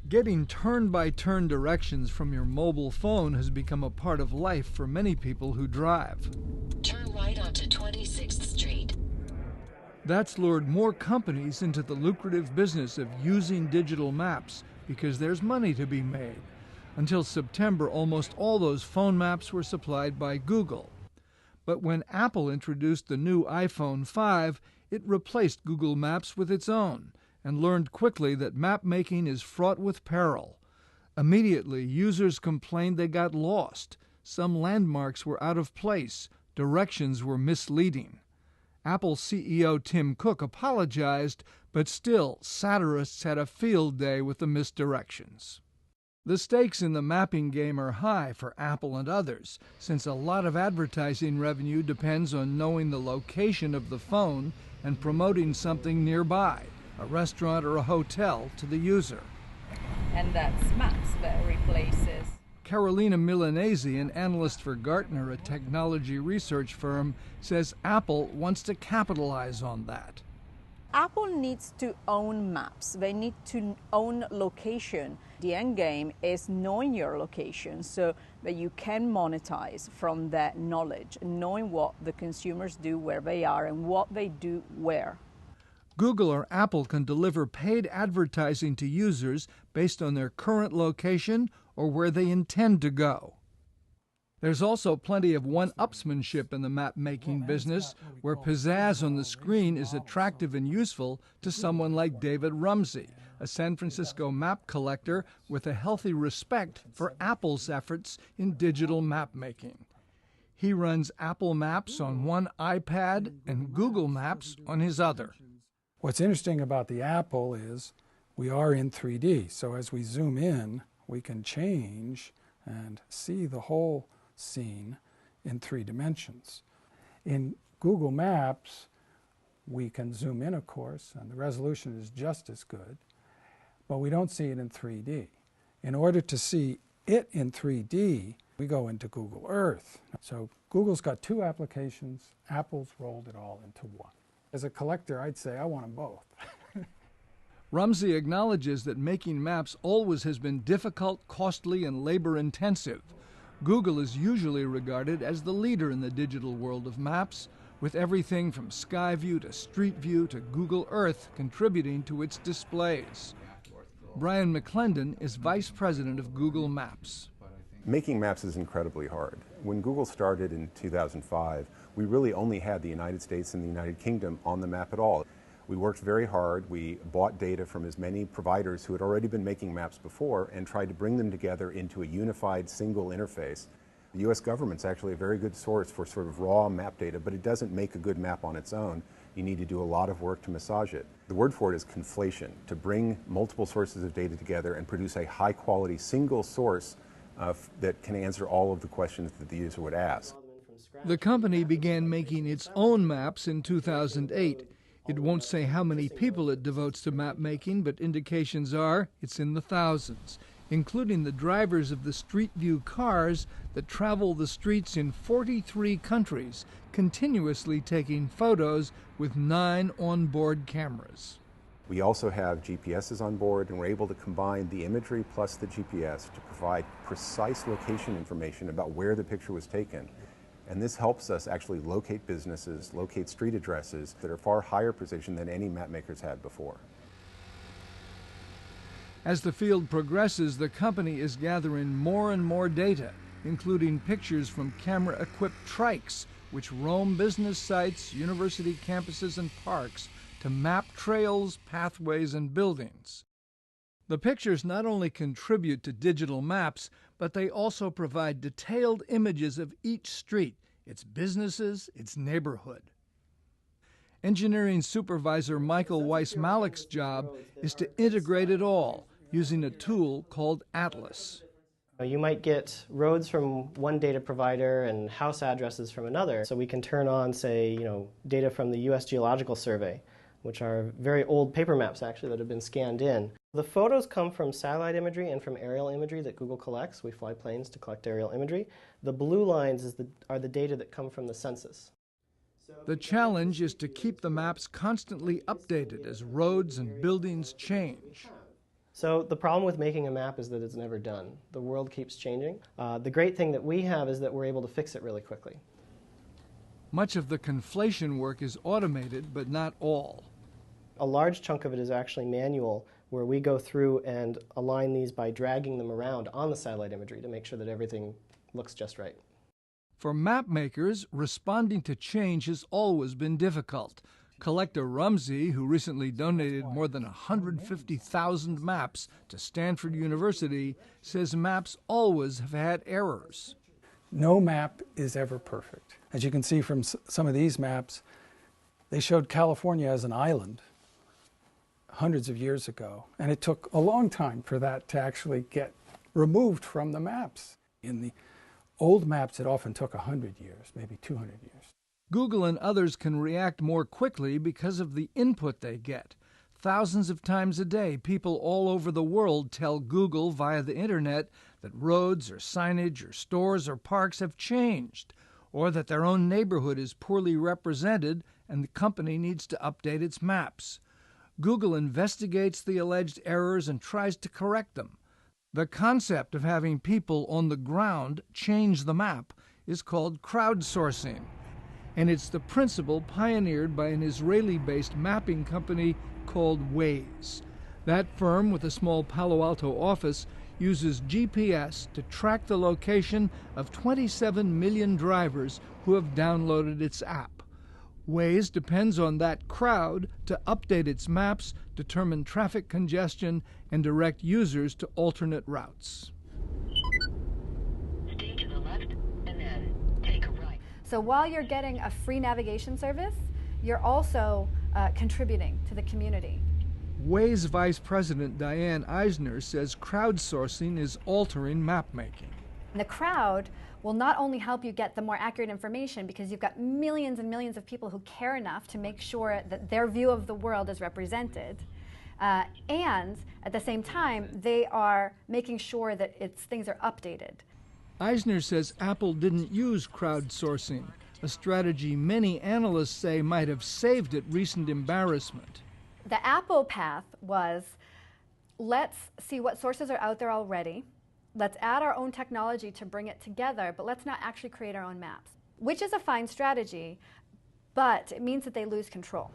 Getting turn-by-turn directions from your mobile phone has become a part of life for many people who drive. Turn right onto 26th Street. That's lured more companies into the lucrative business of using digital maps because there's money to be made. Until September, almost all those phone maps were supplied by Google. But when Apple introduced the new iPhone 5, it replaced Google Maps with its own and learned quickly that map making is fraught with peril. Immediately, users complained they got lost. Some landmarks were out of place. Directions were misleading. Apple CEO Tim Cook apologized, but still, satirists had a field day with the misdirections. The stakes in the mapping game are high for Apple and others, since a lot of advertising revenue depends on knowing the location of the phone and promoting something nearby, a restaurant or a hotel, to the user. And that's Maps that replaces. Carolina Milanese, an analyst for Gartner, a technology research firm, says Apple wants to capitalize on that. Apple needs to own maps. They need to own location. The end game is knowing your location so that you can monetize from that knowledge, knowing what the consumers do, where they are, and what they do where. Google or Apple can deliver paid advertising to users based on their current location or where they intend to go. There's also plenty of one-upsmanship in the map-making business, where pizzazz on the screen is attractive and useful to someone like David Rumsey, a San Francisco map collector with a healthy respect for Apple's efforts in digital map-making. He runs Apple Maps on one iPad and Google Maps on his other. What's interesting about the Apple is we are in 3D, so as we zoom in, we can change and see the whole scene in 3 dimensions. In Google Maps, we can zoom in, of course, and the resolution is just as good, but we don't see it in 3D. In order to see it in 3D, we go into Google Earth. So Google's got 2 applications, Apple's rolled it all into one. As a collector, I'd say I want them both. Rumsey acknowledges that making maps always has been difficult, costly, and labor-intensive. Google is usually regarded as the leader in the digital world of maps, with everything from Skyview to Street View to Google Earth contributing to its displays. Brian McClendon is vice president of Google Maps. Making maps is incredibly hard. When Google started in 2005, we really only had the United States and the United Kingdom on the map at all. We worked very hard. We bought data from as many providers who had already been making maps before and tried to bring them together into a unified single interface. The U.S. government's actually a very good source for sort of raw map data, but it doesn't make a good map on its own. You need to do a lot of work to massage it. The word for it is conflation, to bring multiple sources of data together and produce a high-quality single source that can answer all of the questions that the user would ask. The company began making its own maps in 2008. It won't say how many people it devotes to map making, but indications are it's in the thousands, including the drivers of the Street View cars that travel the streets in 43 countries, continuously taking photos with 9 onboard cameras. We also have GPSs on board, and we're able to combine the imagery plus the GPS to provide precise location information about where the picture was taken. And this helps us actually locate businesses, locate street addresses that are far higher precision than any map makers had before. As the field progresses, the company is gathering more and more data, including pictures from camera-equipped trikes, which roam business sites, university campuses, and parks to map trails, pathways, and buildings. The pictures not only contribute to digital maps, but they also provide detailed images of each street, its businesses, its neighborhood. Engineering supervisor Michael Weiss-Malik's job is to integrate it all using a tool called Atlas. You might get roads from one data provider and house addresses from another. So we can turn on, say, data from the U.S. Geological Survey, which are very old paper maps actually that have been scanned in. The photos come from satellite imagery and from aerial imagery that Google collects. We fly planes to collect aerial imagery. The blue lines are the data that come from the census. The challenge is to keep the maps constantly updated as roads and buildings change. So the problem with making a map is that it's never done. The world keeps changing. The great thing that we have is that we're able to fix it really quickly. Much of the conflation work is automated, but not all. A large chunk of it is actually manual, where we go through and align these by dragging them around on the satellite imagery to make sure that everything looks just right. For map makers, responding to change has always been difficult. Collector Rumsey, who recently donated more than 150,000 maps to Stanford University, says maps always have had errors. No map is ever perfect. As you can see from some of these maps, they showed California as an island hundreds of years ago, and it took a long time for that to actually get removed from the maps. In the old maps, it often took 100 years, maybe 200 years. Google and others can react more quickly because of the input they get. Thousands of times a day, people all over the world tell Google via the internet that roads or signage or stores or parks have changed, or that their own neighborhood is poorly represented and the company needs to update its maps. Google investigates the alleged errors and tries to correct them. The concept of having people on the ground change the map is called crowdsourcing, and it's the principle pioneered by an Israeli-based mapping company called Waze. That firm, with a small Palo Alto office, uses GPS to track the location of 27 million drivers who have downloaded its app. Waze depends on that crowd to update its maps, determine traffic congestion, and direct users to alternate routes. Stay to the left and then take a right. So while you're getting a free navigation service, you're also contributing to the community. Waze Vice President Diane Eisner says crowdsourcing is altering mapmaking. The crowd will not only help you get the more accurate information because you've got millions and millions of people who care enough to make sure that their view of the world is represented, and at the same time, they are making sure that things are updated. Eisner says Apple didn't use crowdsourcing, a strategy many analysts say might have saved it recent embarrassment. The Apple path was, let's see what sources are out there already. Let's add our own technology to bring it together, but let's not actually create our own maps, which is a fine strategy, but it means that they lose control.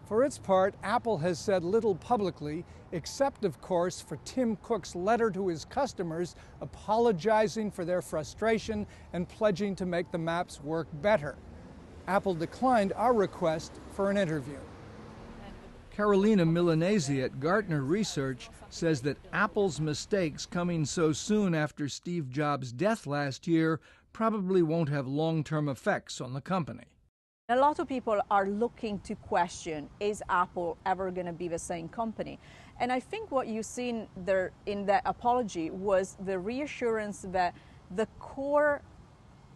For its part, Apple has said little publicly, except, of course, for Tim Cook's letter to his customers apologizing for their frustration and pledging to make the maps work better. Apple declined our request for an interview. Carolina Milanese at Gartner Research says that Apple's mistakes coming so soon after Steve Jobs' death last year probably won't have long-term effects on the company. A lot of people are looking to question, is Apple ever going to be the same company? And I think what you've seen there in that apology was the reassurance that the core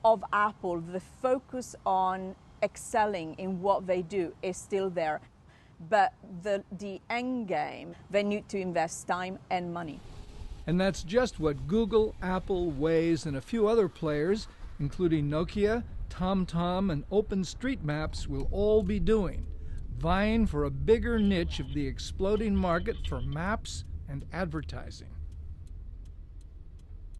of Apple, the focus on excelling in what they do, is still there. But the end game, they need to invest time and money. And that's just what Google, Apple, Waze, and a few other players, including Nokia, TomTom, and OpenStreetMaps, will all be doing, vying for a bigger niche of the exploding market for maps and advertising.